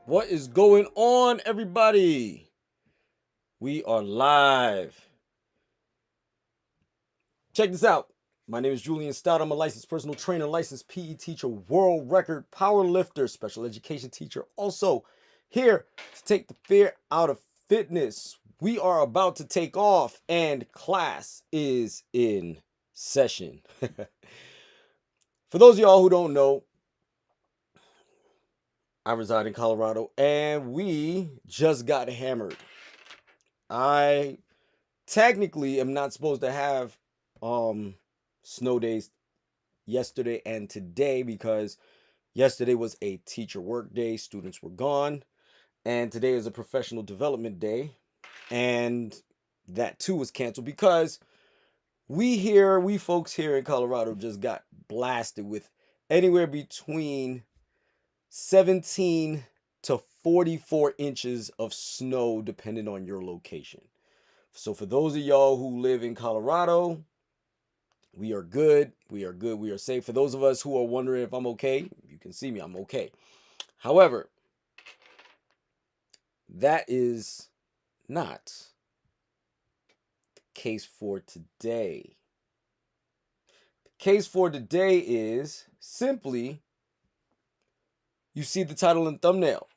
What is going on, everybody? We are live. Check this out. My name is Julien Stoutt. I'm a licensed personal trainer, licensed PE teacher, world record power lifter, special education teacher. Also here to take the fear out of fitness. We are about to take off and class is in session. For those of y'all who don't know, I reside in Colorado and we just got hammered. I technically am not supposed to have snow days yesterday and today because yesterday was a teacher work day. Students were gone. And today is a professional development day. And that too was canceled because we folks here in Colorado just got blasted with anywhere between 17 to 44 inches of snow depending on your location. So for those of y'all who live in Colorado, we are good. We are good. We are safe. For those of us who are wondering if I'm okay, you can see me. I'm okay. However, that is not the case for today. The case for today is simply, you see the title and thumbnail.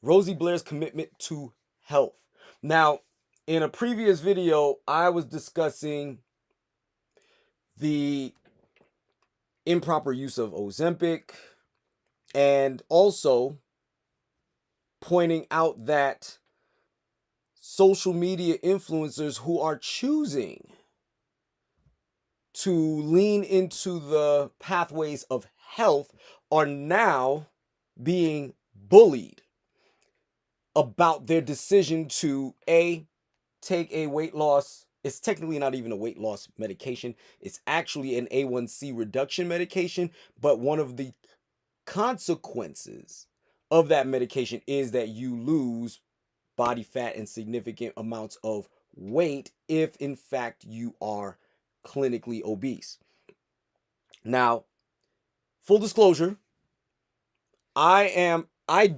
Rosey Blair's commitment to health. Now, in a previous video, I was discussing the improper use of Ozempic and also pointing out that social media influencers who are choosing to lean into the pathways of health are now being bullied about their decision to take a weight loss. It's technically not even a weight loss medication. It's actually an A1C reduction medication, but one of the consequences of that medication is that you lose body fat and significant amounts of weight if in fact you are clinically obese. Now, full disclosure, I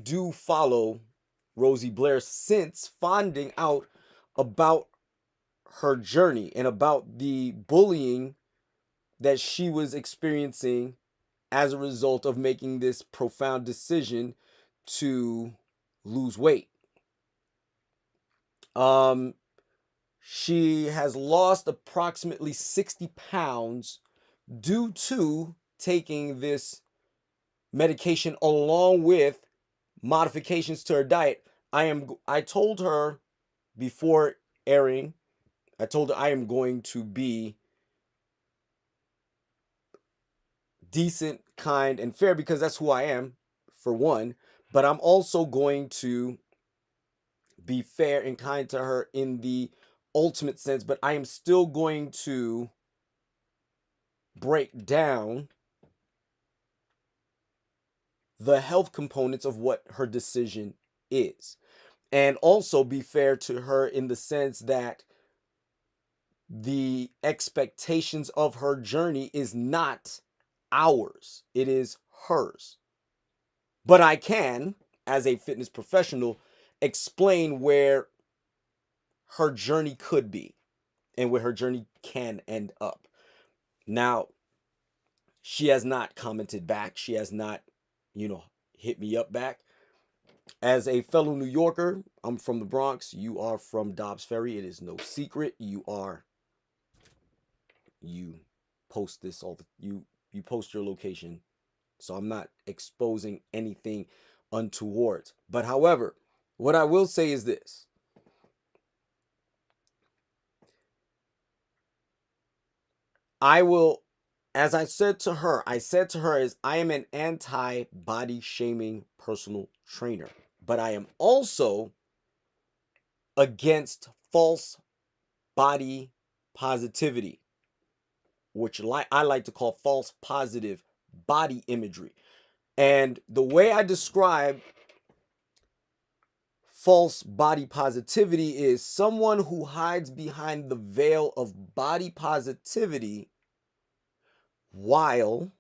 do follow Rosey Blair since finding out about her journey and about the bullying that she was experiencing as a result of making this profound decision to lose weight. She has lost approximately 60 pounds due to taking this medication along with modifications to her diet. I told her before airing, I told her I am going to be decent, kind, and fair because that's who I am, for one. But I'm also going to be fair and kind to her in the ultimate sense. But I am still going to break down the health components of what her decision is. And also be fair to her in the sense that the expectations of her journey is not ours, it is hers. But I can, as a fitness professional, explain where her journey could be and where her journey can end up. Now, she has not commented back. She has not, hit me up back. As a fellow New Yorker, I'm from the Bronx. You are from Dobbs Ferry. It is no secret. You post this you post your location. So I'm not exposing anything untoward. But however, what I will say is this. As I said to her is I am an anti-body shaming personal trainer, but I am also against false body positivity, which I like to call false positive body imagery. And the way I describe false body positivity is someone who hides behind the veil of body positivity while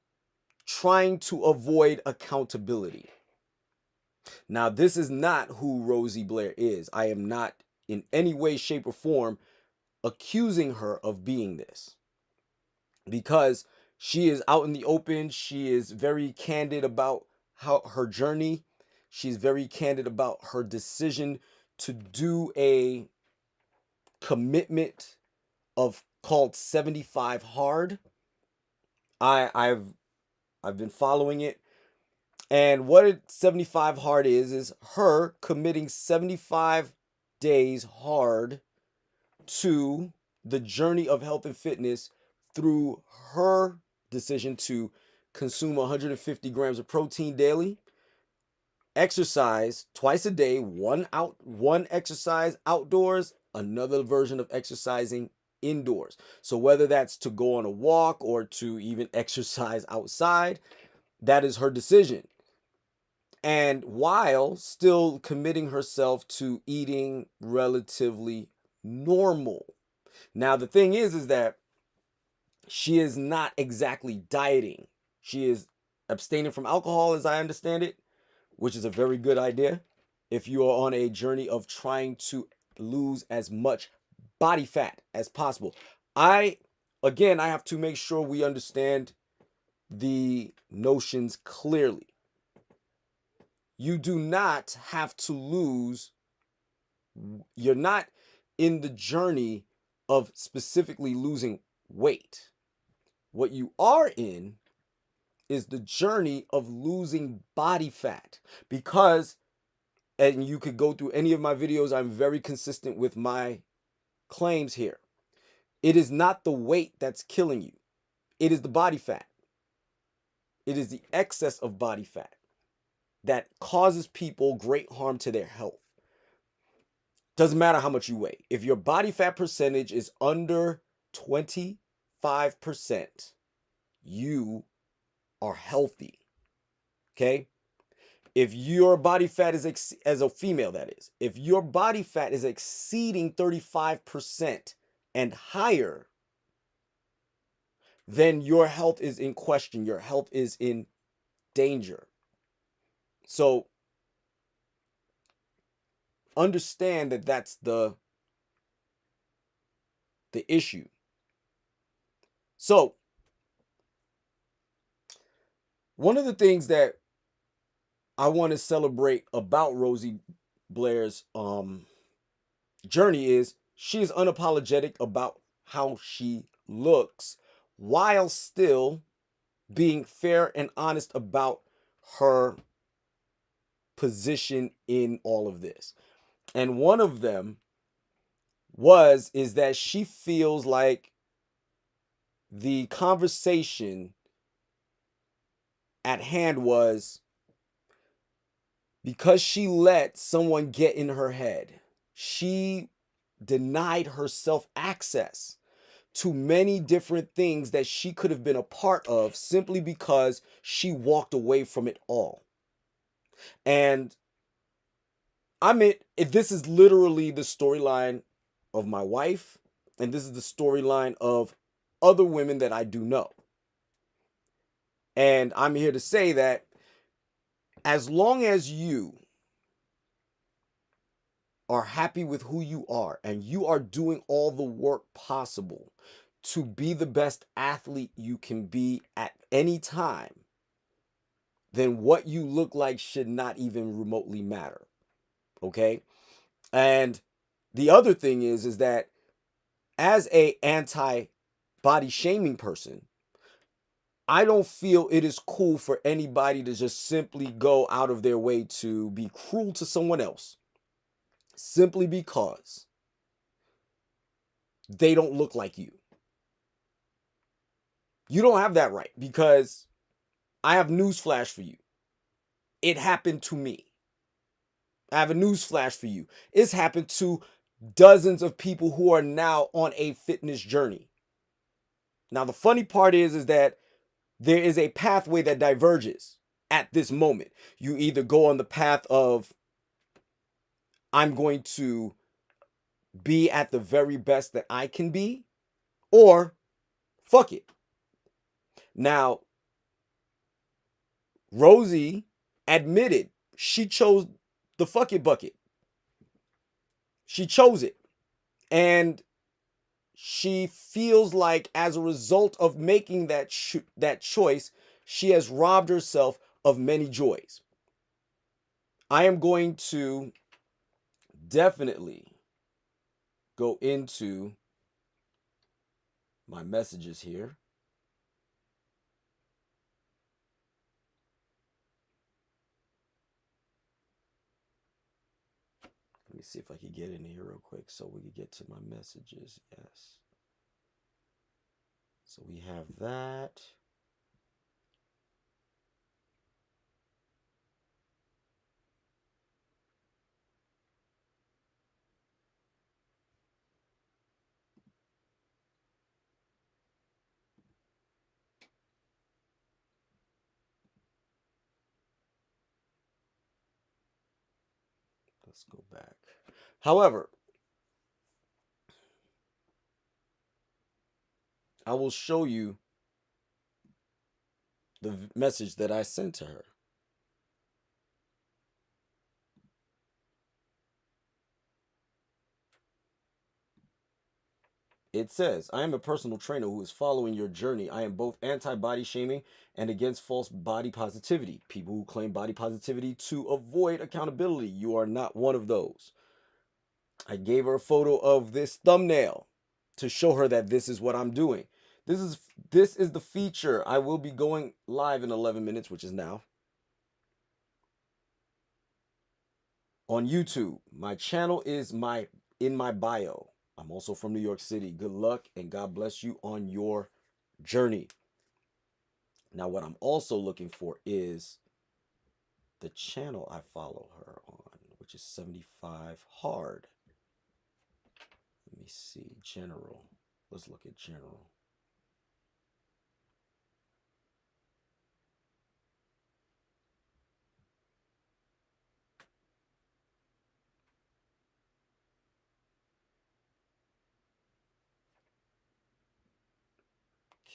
trying to avoid accountability. Now, this is not who Rosey Blair is. I am not in any way, shape, or form accusing her of being this, because she is out in the open. She is very candid about her journey. She's very candid about her decision to do a commitment called 75 hard. I've been following it. And what 75 hard is her committing 75 days hard to the journey of health and fitness through her decision to consume 150 grams of protein daily, exercise twice a day, one exercise outdoors, another version of exercising indoors. So whether that's to go on a walk or to even exercise outside, that is her decision. And while still committing herself to eating relatively normal. Now, the thing is that she is not exactly dieting. She is abstaining from alcohol, as I understand it, which is a very good idea if you are on a journey of trying to lose as much body fat as possible. I have to make sure we understand the notions clearly. You do not have to lose. You're not in the journey of specifically losing weight. What you are in is the journey of losing body fat, because, and you could go through any of my videos, I'm very consistent with my claims here. It is not the weight that's killing you. It is the body fat. It is the excess of body fat that causes people great harm to their health. Doesn't matter how much you weigh. If your body fat percentage is under 25%, you are healthy. Okay? If your body fat is, as a female that is, if your body fat is exceeding 35% and higher, then your health is in question. Your health is in danger. So understand that that's the issue. So one of the things that I want to celebrate about Rosey Blair's journey is she is unapologetic about how she looks, while still being fair and honest about her position in all of this. And one of them is that she feels like the conversation at hand was because she let someone get in her head. She denied herself access to many different things that she could have been a part of simply because she walked away from it all. And I mean, if this is literally the storyline of my wife, and this is the storyline of other women that I do know. And I'm here to say that as long as you are happy with who you are and you are doing all the work possible to be the best athlete you can be at any time, then what you look like should not even remotely matter. Okay? And the other thing is that as a anti-body shaming person, I don't feel it is cool for anybody to just simply go out of their way to be cruel to someone else simply because they don't look like you. You don't have that right, because I have news flash for you. It happened to me. I have a news flash for you. It's happened to dozens of people who are now on a fitness journey. Now, the funny part is that there is a pathway that diverges at this moment. You either go on the path of, I'm going to be at the very best that I can be, or fuck it. Now, Rosey admitted she chose the fuck it bucket. She chose it. And she feels like as a result of making that choice, she has robbed herself of many joys. I am going to definitely go into my messages here. Let me see if I can get in here real quick so we can get to my messages. Yes. So we have that. Let's go back. However, I will show you the message that I sent to her. it says, I am a personal trainer who is following your journey. I am both anti-body shaming and against false body positivity. People who claim body positivity to avoid accountability. You are not one of those. I gave her a photo of this thumbnail to show her that this is what I'm doing. This is the feature. I will be going live in 11 minutes, which is now, on YouTube. My channel is in my bio. I'm also from New York City. Good luck and God bless you on your journey. Now, what I'm also looking for is the channel I follow her on, which is 75 Hard. Let me see. General. Let's look at general.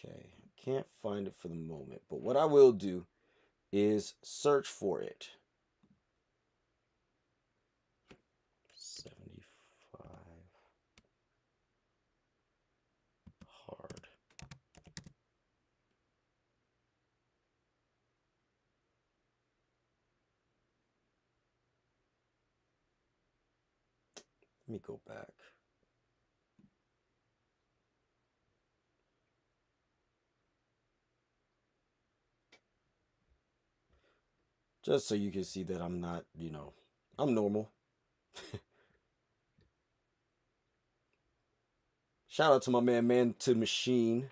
Okay, can't find it for the moment, but what I will do is search for it. 75 Hard. Let me go back. Just so you can see that I'm not, I'm normal. Shout out to my man to Machine.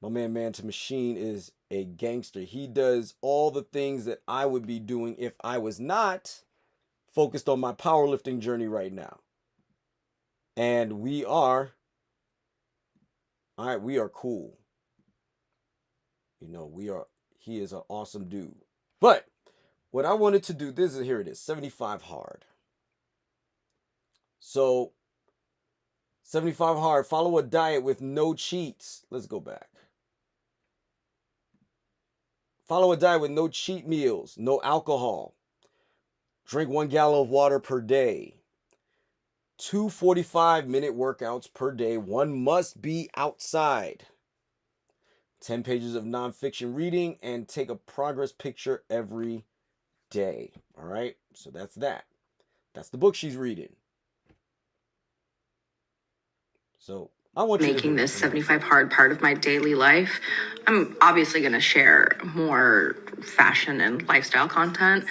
My man to Machine is a gangster. He does all the things that I would be doing if I was not focused on my powerlifting journey right now. And we are cool. He is an awesome dude. But what I wanted to do, here it is, 75 Hard. So 75 Hard, follow a diet with no cheats. Let's go back. Follow a diet with no cheat meals, no alcohol. Drink 1 gallon of water per day. 2 45-minute workouts per day. One must be outside. 10 pages of nonfiction reading and take a progress picture every day. All right, so that's that. That's the book she's reading. So I want you making this 75 Hard part of my daily life. I'm obviously going to share more fashion and lifestyle content,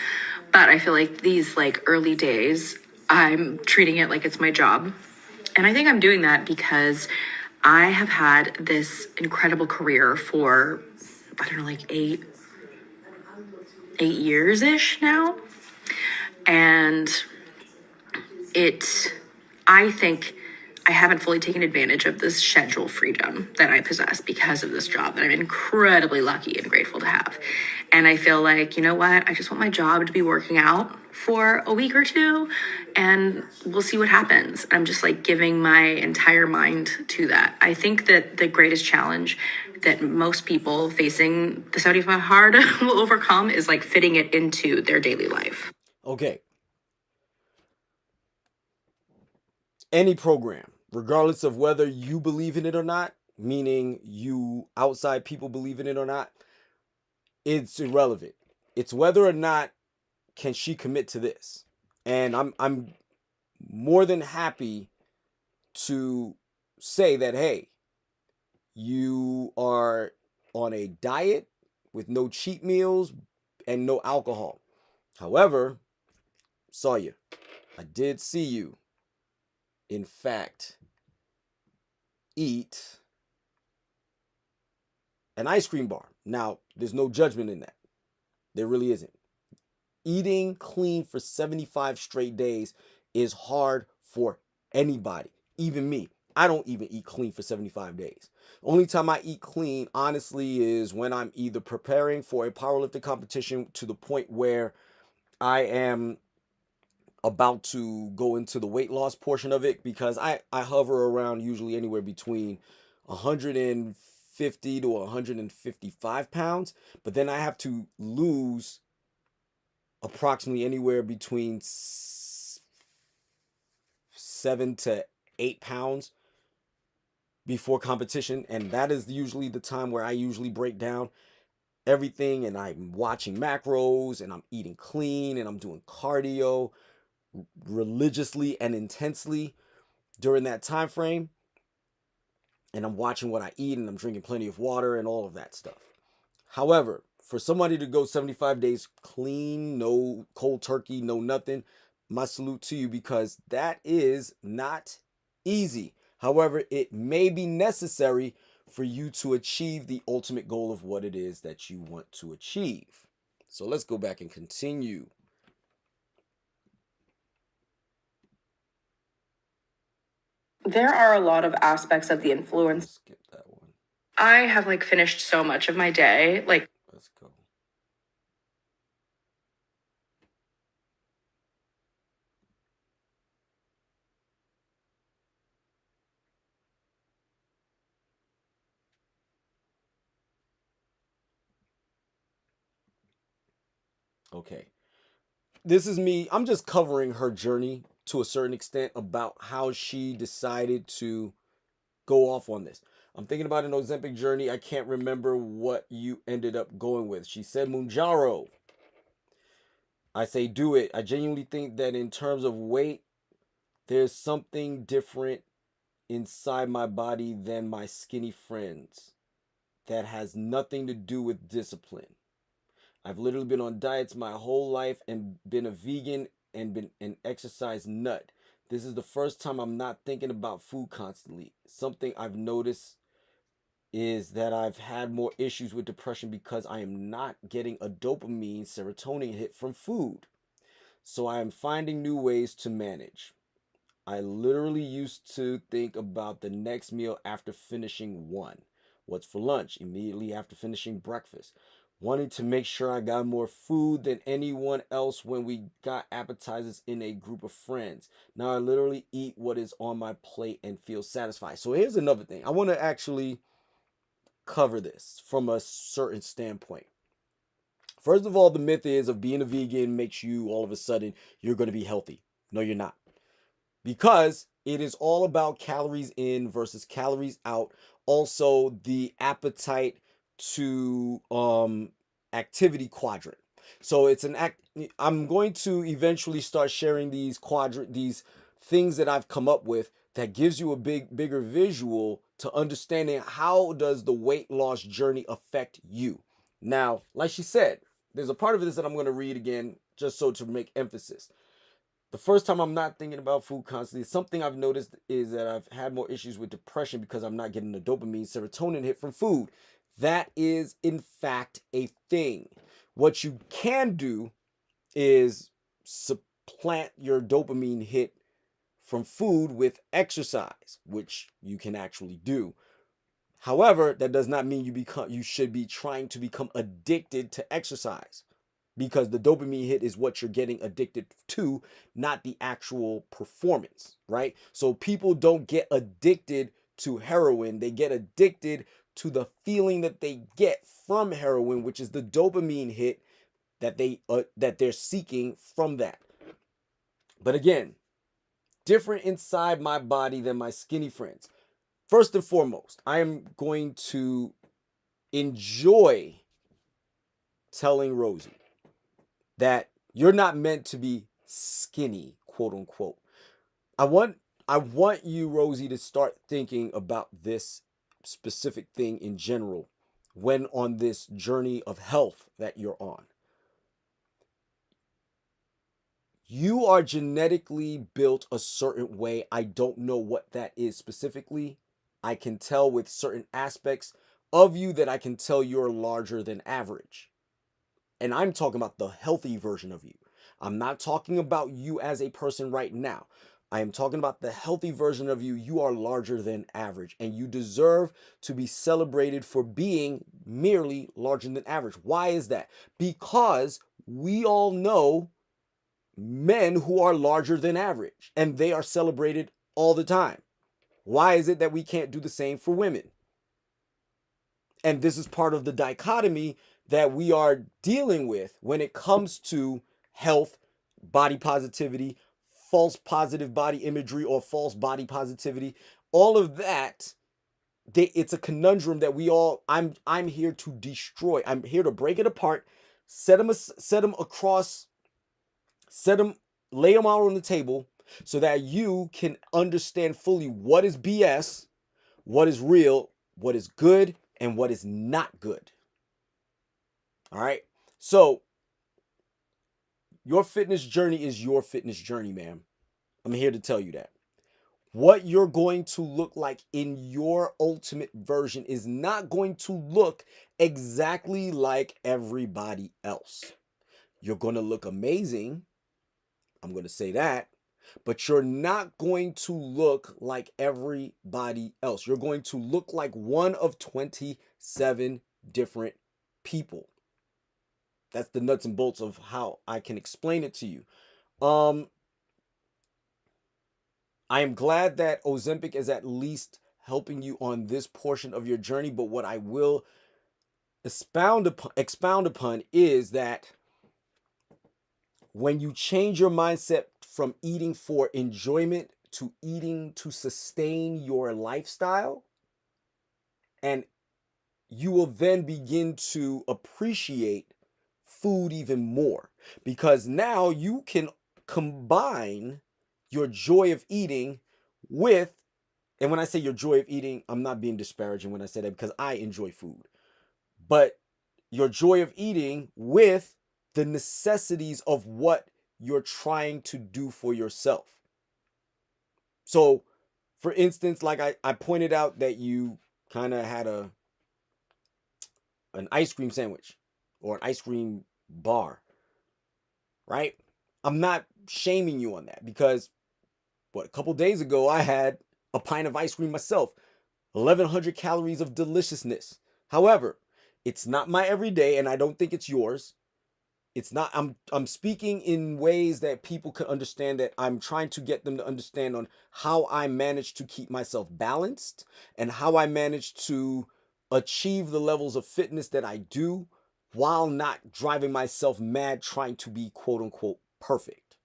but I feel like these early days, I'm treating it like it's my job. And I think I'm doing that because I have had this incredible career for, I don't know, 8 years-ish now. And I think I haven't fully taken advantage of this schedule freedom that I possess because of this job that I'm incredibly lucky and grateful to have. And I feel like, you know what? I just want my job to be working out for a week or two and we'll see what happens. I'm just giving my entire mind to that. I think that the greatest challenge that most people facing the 75 Hard will overcome is fitting it into their daily life. Okay. Any program, regardless of whether you believe in it or not, meaning you outside people believe in it or not, it's irrelevant. It's whether or not can she commit to this. And I'm more than happy to say that, hey, you are on a diet with no cheat meals and no alcohol. However, saw you. I did see you, in fact, eat an ice cream bar. Now, there's no judgment in that. There really isn't. Eating clean for 75 straight days is hard for anybody, even me. I don't even eat clean for 75 days. Only time I eat clean, honestly, is when I'm either preparing for a powerlifting competition to the point where I am about to go into the weight loss portion of it, because I hover around usually anywhere between 150 to 155 pounds, but then I have to lose approximately anywhere between 7 to 8 pounds before competition, and that is usually the time where I usually break down everything, and I'm watching macros, and I'm eating clean, and I'm doing cardio religiously and intensely during that time frame, and I'm watching what I eat, and I'm drinking plenty of water and all of that stuff. However, for somebody to go 75 days clean, no cold turkey, no nothing, my salute to you, because that is not easy. However, it may be necessary for you to achieve the ultimate goal of what it is that you want to achieve. So let's go back and continue. There are a lot of aspects of the influence. Let's skip that one. I have like finished so much of my day. Like, let's go. Okay. This is me. I'm just covering her journey to a certain extent about how she decided to go off on this. I'm thinking about an Ozempic journey. I can't remember what you ended up going with. She said Mounjaro. I say do it. I genuinely think that in terms of weight, there's something different inside my body than my skinny friends that has nothing to do with discipline. I've literally been on diets my whole life and been a vegan and been an exercise nut. This is the first time I'm not thinking about food constantly. Something I've noticed is that I've had more issues with depression because I am not getting a dopamine serotonin hit from food. So I am finding new ways to manage. I literally used to think about the next meal after finishing one. What's for lunch? Immediately after finishing breakfast. Wanting to make sure I got more food than anyone else when we got appetizers in a group of friends. Now I literally eat what is on my plate and feel satisfied. So here's another thing. I want to actually cover this from a certain standpoint. First of all, the myth is of being a vegan makes you all of a sudden you're going to be healthy. No, you're not. Because it is all about calories in versus calories out. Also, the appetite to activity quadrant. So it's an act. I'm going to eventually start sharing these things that I've come up with that gives you a bigger visual to understanding how does the weight loss journey affect you. Now, like she said, there's a part of this that I'm going to read again just so to make emphasis. The first time I'm not thinking about food constantly. Something I've noticed is that I've had more issues with depression because I'm not getting the dopamine serotonin hit from food. That is, in fact, a thing. What you can do is supplant your dopamine hit from food with exercise, which you can actually do. However, that does not mean you should be trying to become addicted to exercise, because the dopamine hit is what you're getting addicted to, not the actual performance, right? So people don't get addicted to heroin. They get addicted to the feeling that they get from heroin, which is the dopamine hit that they're seeking from that. But again, different inside my body than my skinny friends. First and foremost, I am going to enjoy telling Rosey that you're not meant to be skinny, quote unquote. I want you, Rosey, to start thinking about this specific thing in general when on this journey of health that you're on. You are genetically built a certain way. I don't know what that is specifically. I can tell with certain aspects of you that I can tell you're larger than average. And I'm talking about the healthy version of you. I'm not talking about you as a person right now. I am talking about the healthy version of you. You are larger than average, and you deserve to be celebrated for being merely larger than average. Why is that? Because we all know men who are larger than average, and they are celebrated all the time. Why is it that we can't do the same for women? And this is part of the dichotomy that we are dealing with when it comes to health, body positivity, false positive body imagery, or false body positivity. All of that it's a conundrum that I'm here to destroy. I'm here to break it apart, set them across, lay them out on the table so that you can understand fully what is BS, what is real, what is good, and what is not good. All right. So your fitness journey is your fitness journey, man. I'm here to tell you that. What you're going to look like in your ultimate version is not going to look exactly like everybody else. You're going to look amazing. I'm going to say that. But you're not going to look like everybody else. You're going to look like one of 27 different people. That's the nuts and bolts of how I can explain it to you. I am glad that Ozempic is at least helping you on this portion of your journey. But what I will expound upon is that when you change your mindset from eating for enjoyment to eating to sustain your lifestyle, and you will then begin to appreciate food even more, because now you can combine your joy of eating with, and when I say your joy of eating, I'm not being disparaging when I say that, because I enjoy food, but your joy of eating with the necessities of what you're trying to do for yourself. So, for instance, like I pointed out that you kind of had an ice cream sandwich or an ice cream bar, right? I'm not shaming you on that, because a couple days ago I had a pint of ice cream myself, 1,100 calories of deliciousness. However, it's not my everyday, and I don't think it's yours. It's not. I'm speaking in ways that people can understand, that I'm trying to get them to understand on how I manage to keep myself balanced and how I manage to achieve the levels of fitness that I do while not driving myself mad trying to be quote unquote perfect.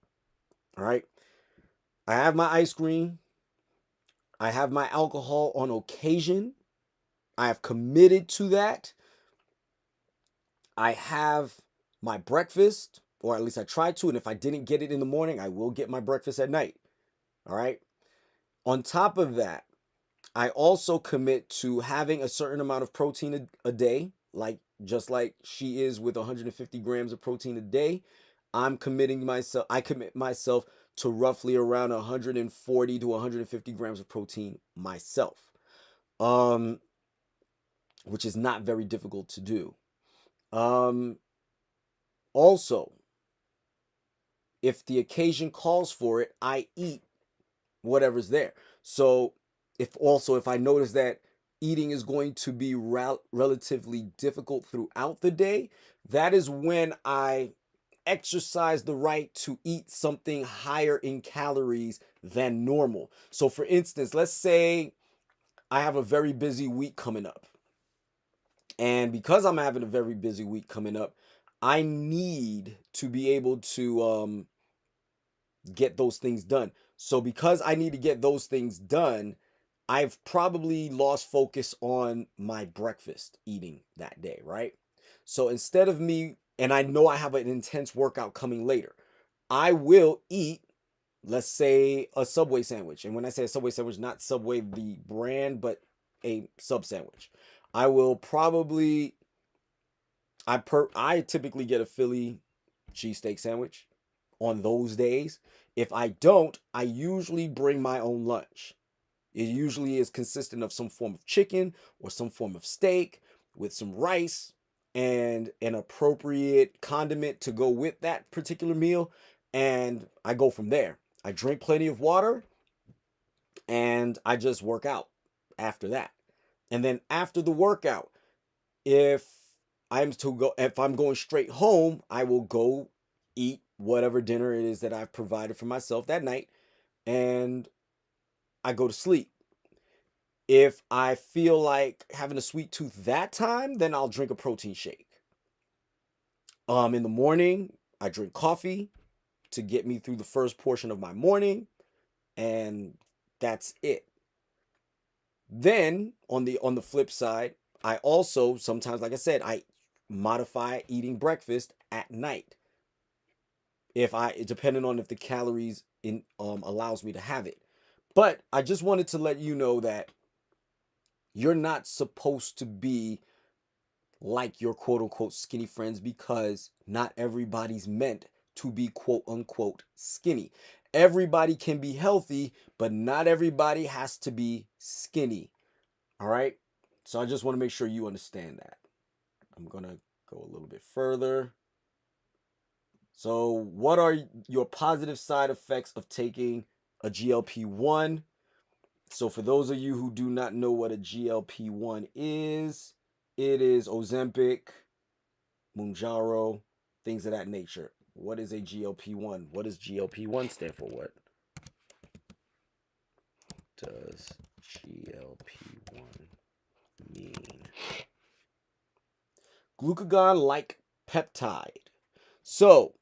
All right. I have my ice cream. I have my alcohol on occasion. I have committed to that. I have my breakfast, or at least I try to. And if I didn't get it in the morning, I will get my breakfast at night. All right. On top of that, I also commit to having a certain amount of protein a day, just like she is with 150 grams of protein a day. I commit myself to roughly around 140 to 150 grams of protein myself. Which is not very difficult to do. Also, if the occasion calls for it, I eat whatever's there. So if I notice that eating is going to be relatively difficult throughout the day, that is when I exercise the right to eat something higher in calories than normal. So for instance, let's say I have a very busy week coming up. And because I'm having a very busy week coming up, I need to be able to get those things done. So because I need to get those things done, I've probably lost focus on my breakfast eating that day, right? So instead of me, and I know I have an intense workout coming later, I will eat, let's say, a Subway sandwich. And when I say a Subway sandwich, not Subway the brand, but a sub sandwich. I will probably, I typically get a Philly cheesesteak sandwich on those days. If I don't, I usually bring my own lunch. It usually is consistent of some form of chicken or some form of steak with some rice and an appropriate condiment to go with that particular meal. And I go from there. I drink plenty of water and I just work out after that. And then after the workout, if if I'm going straight home, I will go eat whatever dinner it is that I've provided for myself that night, and I go to sleep. If I feel like having a sweet tooth that time, then I'll drink a protein shake. In the morning, I drink coffee to get me through the first portion of my morning, and that's it. Then on the flip side, I also sometimes, like I said, I modify eating breakfast at night if depending on if the calories in allows me to have it. But I just wanted to let you know that you're not supposed to be like your quote unquote skinny friends, because not everybody's meant to be quote unquote skinny. Everybody can be healthy, but not everybody has to be skinny. All right. So I just want to make sure you understand that. I'm going to go a little bit further. So, what are your positive side effects of taking a GLP-1? So, for those of you who do not know what a GLP-1 is, it is Ozempic, Mounjaro, things of that nature. What is a GLP-1? What does GLP-1 stand for? What does GLP-1 mean? Glucagon-like peptide. So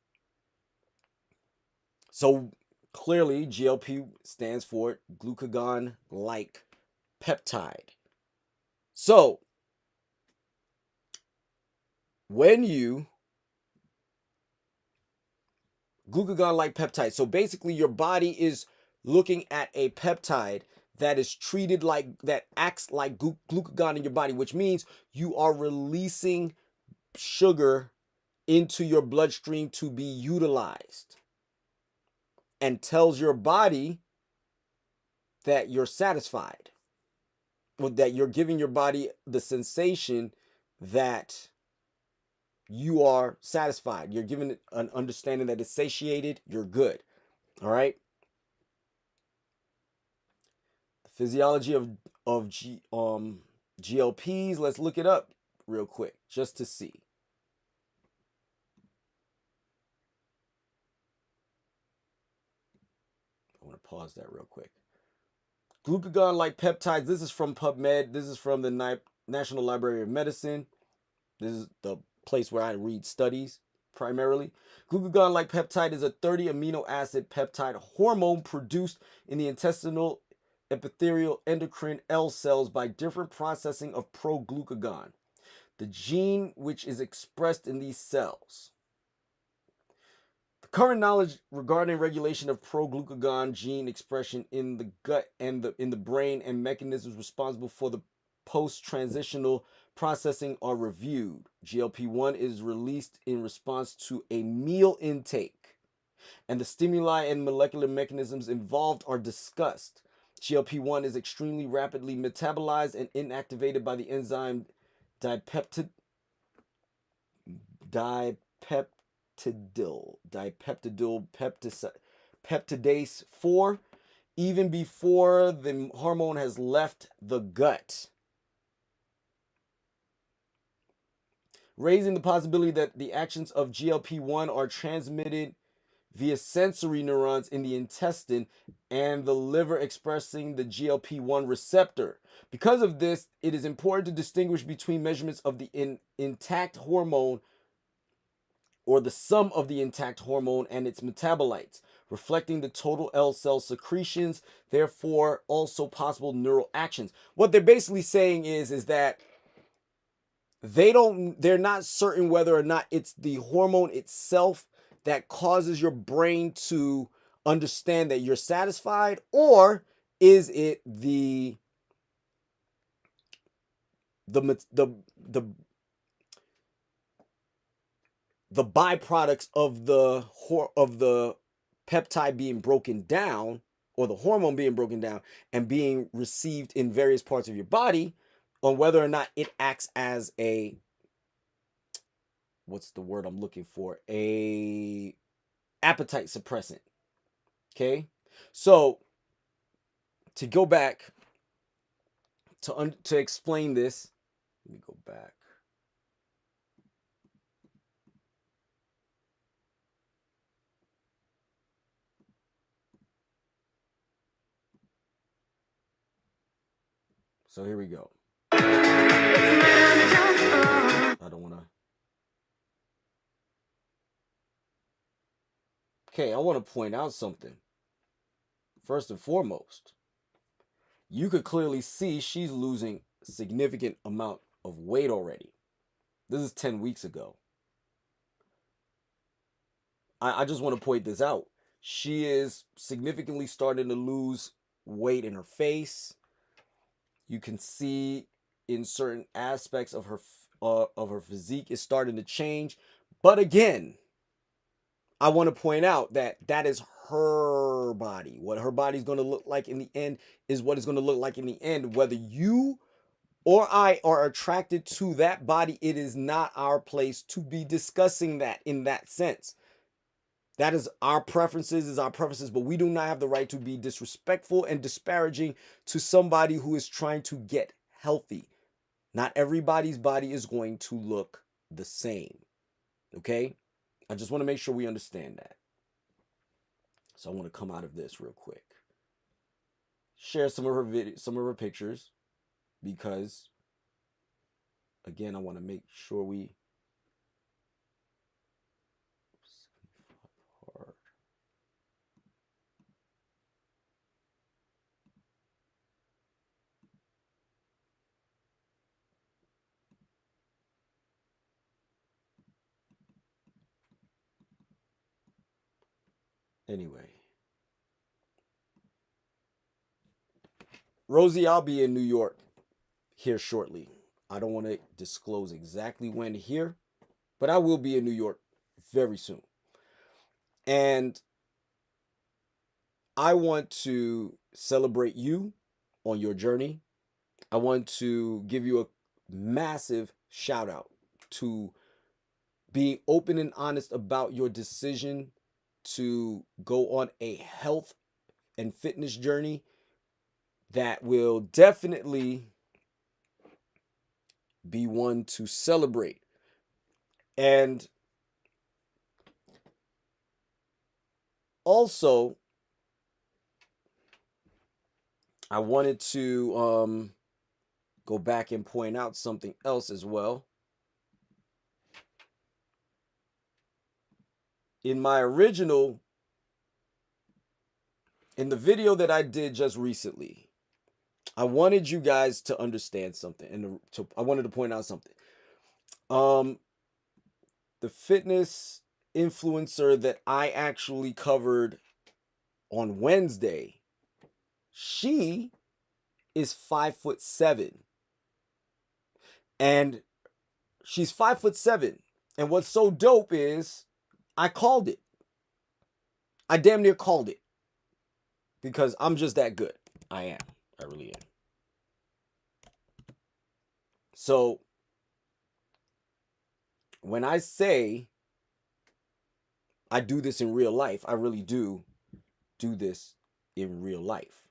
clearly GLP stands for glucagon-like peptide. So when you glucagon-like peptide, so basically your body is looking at a peptide that is treated like, that acts like glucagon in your body, which means you are releasing sugar into your bloodstream to be utilized, and tells your body that you're satisfied, or that you're giving your body the sensation that you are satisfied. You're giving it an understanding that it's satiated, you're good. All right. The physiology of GLPs, let's look it up real quick just to see. I want to pause that real quick. Glucagon-like peptides, this is from PubMed. This is from the National Library of Medicine. This is the place where I read studies primarily. Glucagon-like peptide is a 30 amino acid peptide hormone produced in the intestinal epithelial endocrine L cells by different processing of proglucagon, the gene which is expressed in these cells. The current knowledge regarding regulation of proglucagon gene expression in the gut and in the brain and mechanisms responsible for the post-transitional processing are reviewed. GLP-1 is released in response to a meal intake, and the stimuli and molecular mechanisms involved are discussed. GLP-1 is extremely rapidly metabolized and inactivated by the enzyme dipeptidase 4 even before the hormone has left the gut, raising the possibility that the actions of GLP-1 are transmitted via sensory neurons in the intestine and the liver expressing the GLP-1 receptor. Because of this, it is important to distinguish between measurements of the intact hormone, or the sum of the intact hormone and its metabolites, reflecting the total L cell secretions, therefore also possible neural actions. What they're basically saying is that they're not certain whether or not it's the hormone itself that causes your brain to understand that you're satisfied, or is it the byproducts of the peptide being broken down, or the hormone being broken down and being received in various parts of your body, on whether or not it acts as a, what's the word I'm looking for, a appetite suppressant. Okay, so to go back to explain this, let me go back. So here we go. I don't want to. Okay, I want to point out something. First and foremost, you could clearly see she's losing a significant amount of weight already. This is 10 weeks ago. I just want to point this out. She is significantly starting to lose weight in her face. You can see in certain aspects of her physique is starting to change. But again, I want to point out that that is her body. What her body's going to look like in the end is what it's going to look like in the end. Whether you or I are attracted to that body, it is not our place to be discussing that in that sense. That is our preferences, but we do not have the right to be disrespectful and disparaging to somebody who is trying to get healthy. Not everybody's body is going to look the same. Okay? I just want to make sure we understand that. So I want to come out of this real quick. Share some of her pictures, because again, I want to make sure we anyway. Rosey, I'll be in New York here shortly. I don't want to disclose exactly when here, but I will be in New York very soon. And I want to celebrate you on your journey. I want to give you a massive shout out to being open and honest about your decision to go on a health and fitness journey that will definitely be one to celebrate. And also, I wanted to go back and point out something else as well. In the video that I did just recently, I wanted you guys to understand something, and I wanted to point out something. The fitness influencer that I actually covered on Wednesday, she is 5'7", and she's 5'7", and what's so dope is I called it. I damn near called it, because I'm just that good. I really am. So when I say I do this in real life, I really do this in real life.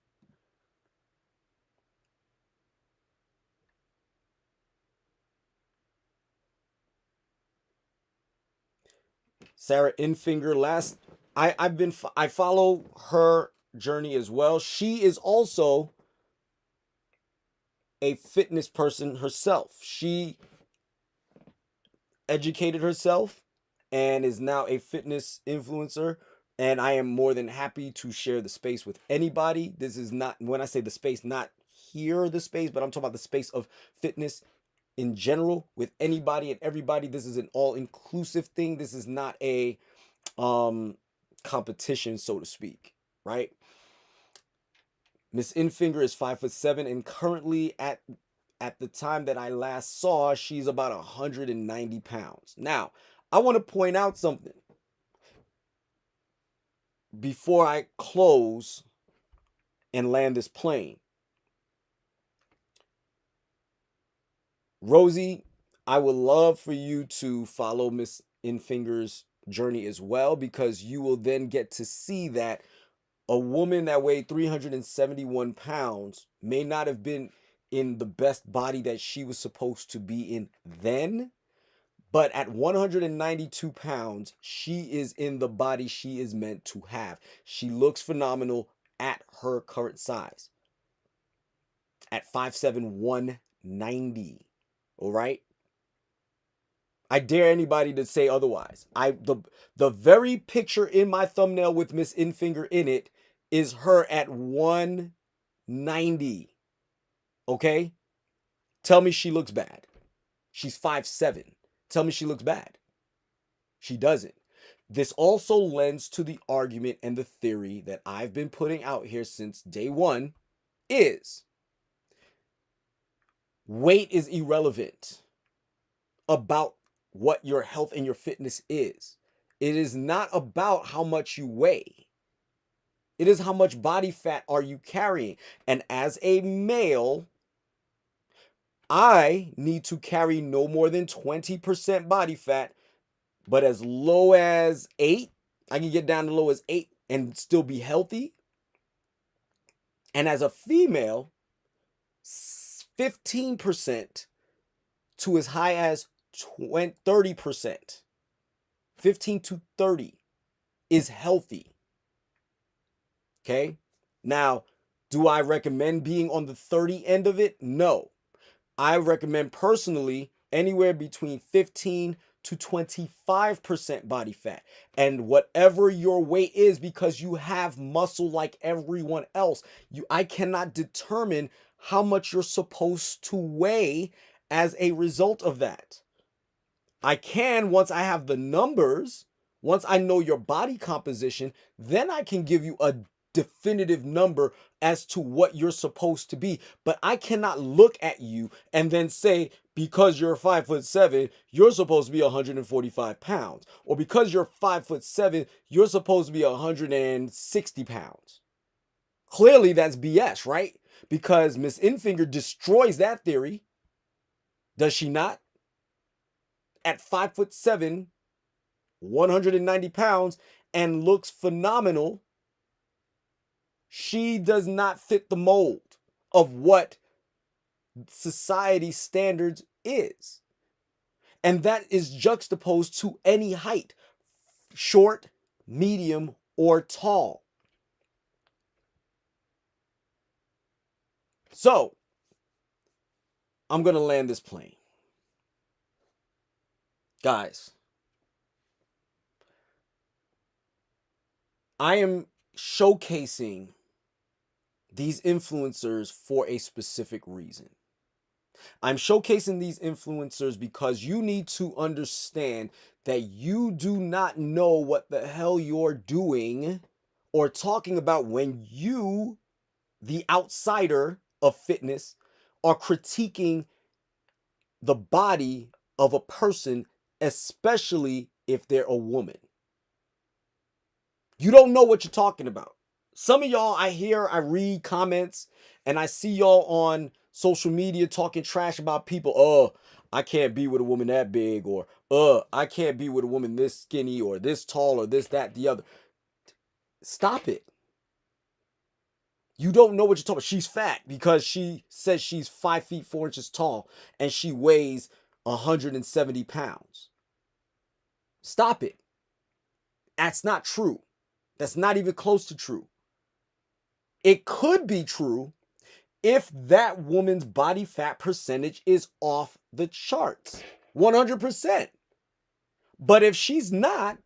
Sarah Infinger, I follow her journey as well. She is also a fitness person herself. She educated herself and is now a fitness influencer, and I am more than happy to share the space with anybody. This is not, when I say the space, not here the space, but I'm talking about the space of fitness in general with anybody and everybody. This is an all-inclusive thing. This is not a competition, so to speak, right? Miss Infinger is 5'7", and currently at the time that I last saw, she's about 190 pounds. Now, I want to point out something before I close and land this plane. Rosey, I would love for you to follow Miss Infinger's journey as well, because you will then get to see that a woman that weighed 371 pounds may not have been in the best body that she was supposed to be in then, but at 192 pounds, she is in the body she is meant to have. She looks phenomenal at her current size. At 5'7", 190. All right? I dare anybody to say otherwise. The very picture in my thumbnail with Miss Infinger in it is her at 190. Okay? Tell me she looks bad. She's 5'7". Tell me she looks bad. She doesn't. This also lends to the argument and the theory that I've been putting out here since day one is weight is irrelevant about what your health and your fitness is. It is not about how much you weigh. It is how much body fat are you carrying. And as a male, I need to carry no more than 20% body fat, but as low as 8, I can get down to low as 8 and still be healthy. And as a female, 15% to as high as 30%. 15 to 30 is healthy. Okay? Now, do I recommend being on the 30 end of it? No. I recommend personally anywhere between 15 to 25% body fat. And whatever your weight is, because you have muscle like everyone else, I cannot determine how much you're supposed to weigh as a result of that. I can, once I have the numbers, once I know your body composition, then I can give you a definitive number as to what you're supposed to be. But I cannot look at you and then say, because you're 5'7", you're supposed to be 145 pounds. Or because you're 5'7", you're supposed to be 160 pounds. Clearly that's BS, right? Because Miss Infinger destroys that theory. Does she not? At 5'7", 190 pounds, and looks phenomenal, she does not fit the mold of what society standards is. And that is juxtaposed to any height, short, medium, or tall. So, I'm going to land this plane. Guys, I am showcasing these influencers for a specific reason. I'm showcasing these influencers because you need to understand that you do not know what the hell you're doing or talking about when you, the outsider of fitness, are critiquing the body of a person, especially if they're a woman. You don't know what you're talking about. Some of y'all, I read comments, and I see y'all on social media talking trash about people. Oh, I can't be with a woman that big, or I can't be with a woman this skinny, or this tall, or this, that, the other. Stop it. You don't know what you're talking about. She's fat because she says she's 5 feet 4 inches tall and she weighs 170 pounds. Stop it. That's not true. That's not even close to true. It could be true if that woman's body fat percentage is off the charts. 100%. But if she's not,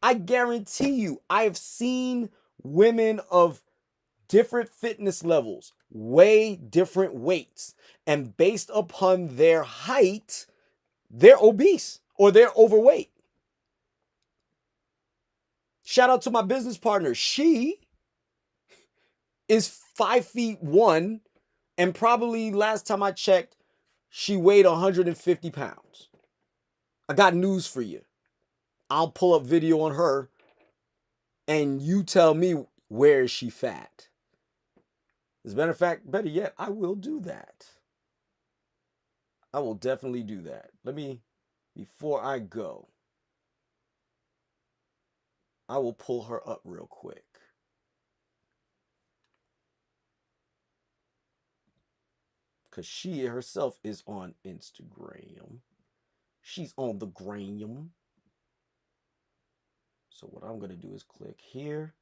I guarantee you, I've seen women of different fitness levels weigh different weights. And based upon their height, they're obese or they're overweight. Shout out to my business partner. She is 5 feet 1, and probably last time I checked, she weighed 150 pounds. I got news for you. I'll pull up video on her and you tell me, where is she fat? As a matter of fact, better yet, I will do that. I will definitely do that. Before I go, I will pull her up real quick. Because she herself is on Instagram. She's on the gram. So what I'm going to do is click here.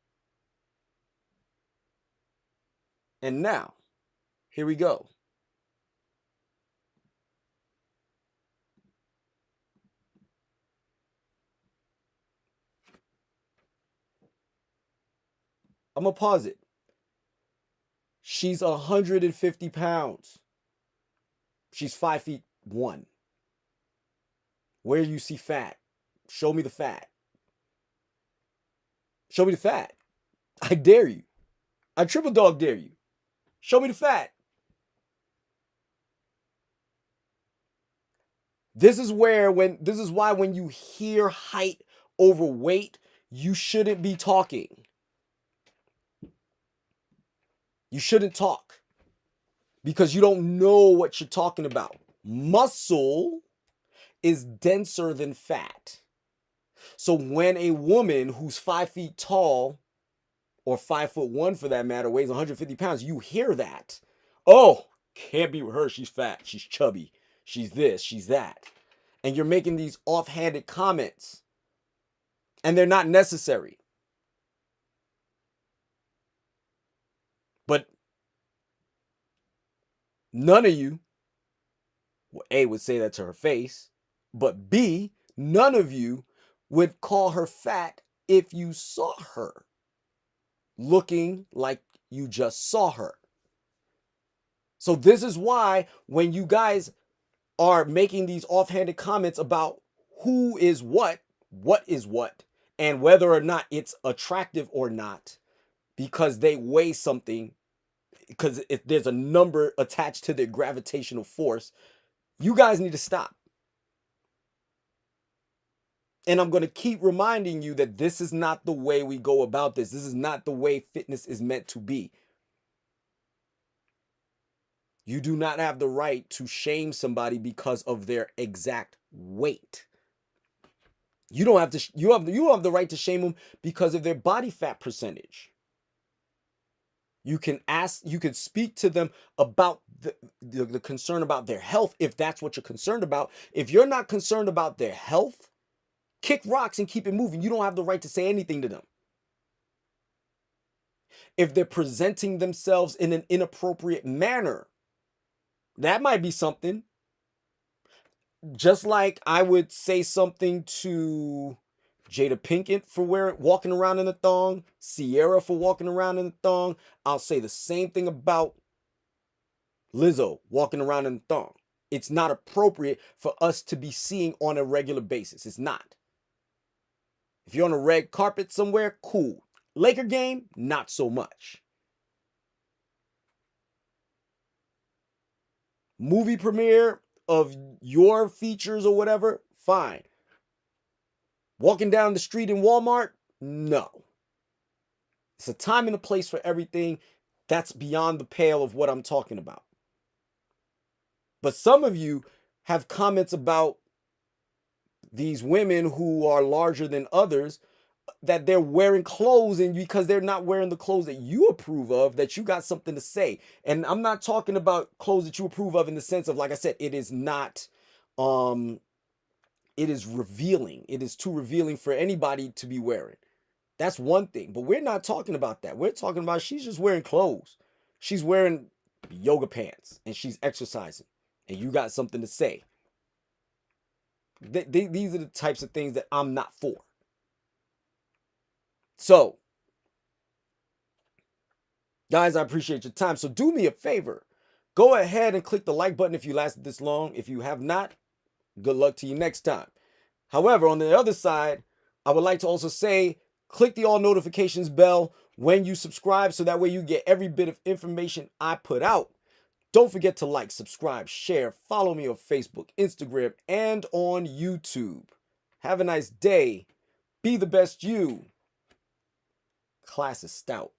And now, here we go. I'm going to pause it. She's 150 pounds. She's 5'1". Where you see fat? Show me the fat. Show me the fat. I dare you. I triple dog dare you. Show me the fat. This is why when you hear height over weight, you shouldn't be talking. You shouldn't talk because you don't know what you're talking about. Muscle is denser than fat. So when a woman who's 5 feet tall, or 5'1" for that matter, weighs 150 pounds, you hear that. Oh, can't be with her. She's fat. She's chubby. She's this. She's that. And you're making these offhanded comments. And they're not necessary. But none of you, well, A, would say that to her face. But B, none of you would call her fat if you saw her looking like you just saw her. So this is why when you guys are making these offhanded comments about who is what is what, and whether or not it's attractive or not, because they weigh something, because if there's a number attached to their gravitational force, you guys need to stop. And I'm going to keep reminding you that this is not the way we go about this. This is not the way fitness is meant to be. You do not have the right to shame somebody because of their exact weight. You don't have to. You have the right to shame them because of their body fat percentage. You can speak to them about the concern about their health if that's what you're concerned about. If you're not concerned about their health, kick rocks and keep it moving. You don't have the right to say anything to them. If they're presenting themselves in an inappropriate manner, that might be something. Just like I would say something to Jada Pinkett for walking around in a thong, Sierra for walking around in a thong, I'll say the same thing about Lizzo walking around in a thong. It's not appropriate for us to be seeing on a regular basis. It's not. If you're on a red carpet somewhere, cool. Laker game, not so much. Movie premiere of your features or whatever, fine. Walking down the street in Walmart, no. It's a time and a place for everything. That's beyond the pale of what I'm talking about. But some of you have comments about these women who are larger than others, that they're wearing clothes, and because they're not wearing the clothes that you approve of, that you got something to say. And I'm not talking about clothes that you approve of in the sense of, like I said, it is not, it is revealing. It is too revealing for anybody to be wearing. That's one thing, but we're not talking about that. We're talking about she's just wearing clothes. She's wearing yoga pants and she's exercising, and you got something to say. These are the types of things that I'm not for. So, guys, I appreciate your time. So do me a favor. Go ahead and click the like button if you lasted this long. If you have not, good luck to you next time. However, on the other side, I would like to also say, click the all notifications bell when you subscribe, so that way you get every bit of information I put out. Don't forget to like, subscribe, share, follow me on Facebook, Instagram, and on YouTube. Have a nice day. Be the best you. Class is stout.